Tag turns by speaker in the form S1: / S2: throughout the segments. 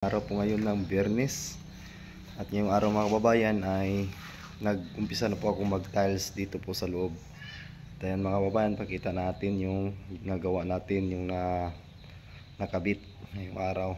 S1: Araw po ngayon ng Biyernes at ngayong araw mga kababayan ay nag-umpisa na po ako mag-tiles dito po sa loob. At ayan mga kababayan, pakita natin yung nagawa natin, yung nakabit ngayong araw.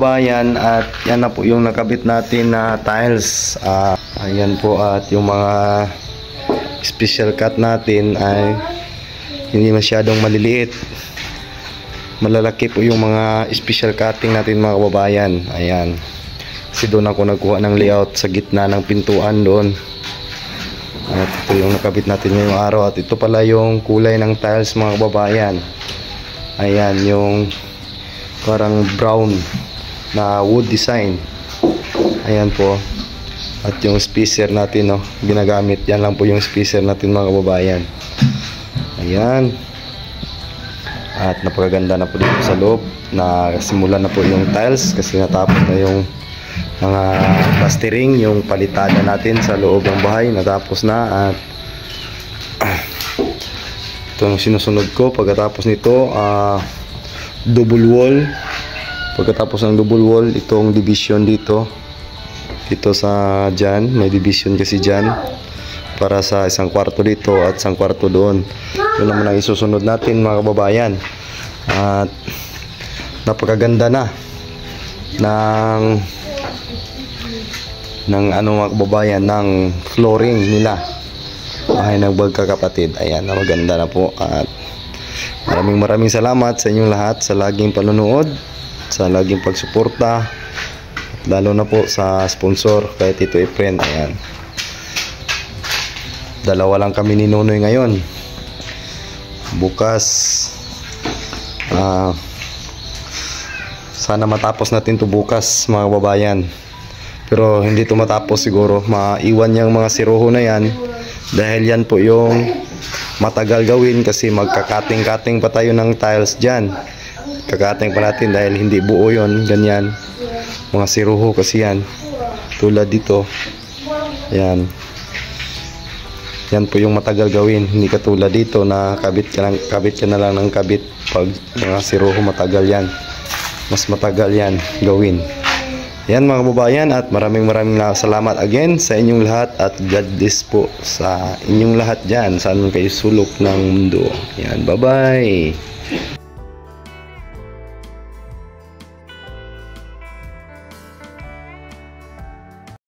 S1: kababayan, at yan na po yung nakabit natin na tiles. Ayan po, at yung mga special cut natin ay hindi masyadong maliliit. Malalaki po yung mga special cutting natin mga kababayan. Ayan. Kasi doon ako nagkuha ng layout sa gitna ng pintuan doon. At ito yung nakabit natin ngayong araw. At ito pala yung kulay ng tiles mga kababayan. Ayan, yung parang brown na wood design. Ayan po. At yung spacer natin, no, ginagamit. Yan lang po yung spacer natin mga kababayan. Ayan. At napakaganda na po dito sa loob. Nasimulan na po yung tiles kasi natapos na yung mga plastering, yung palitada natin sa loob ng bahay natapos na. At itong sinusunod ko pagkatapos nito, double wall. Pagkatapos ng double wall, itong division dito sa dyan, may division kasi dyan para sa isang kwarto dito at isang kwarto doon. Yun naman ang isusunod natin mga kababayan. At napakaganda na ng ano mga kababayan, ng flooring nila, bahay ng magkakapatid. Ayan, na maganda na po. At maraming salamat sa inyong lahat sa laging panunood, sa laging pagsuporta, at lalo na po sa sponsor kay Tito Efren. Ayan, dalawa lang kami ni Nonoy ngayon. Bukas sana matapos natin to bukas mga kababayan. Pero hindi to matapos siguro. Maiwan yung mga siruho na yan. Dahil yan po yung matagal gawin kasi magkakating-kating pa tayo ng tiles dyan. Kakating pa natin dahil hindi buo yon. Ganyan. Mga siruho kasi yan. Tulad dito. Yan. Yan po yung matagal gawin. Hindi katulad dito na kabit ka na lang ng kabit. Pag mga siruho matagal yan. Mas matagal yan gawin. Yan mga kababayan, at maraming salamat again sa inyong lahat, at God bless po sa inyong lahat dyan saan kayo sulok ng mundo. Yan, bye bye.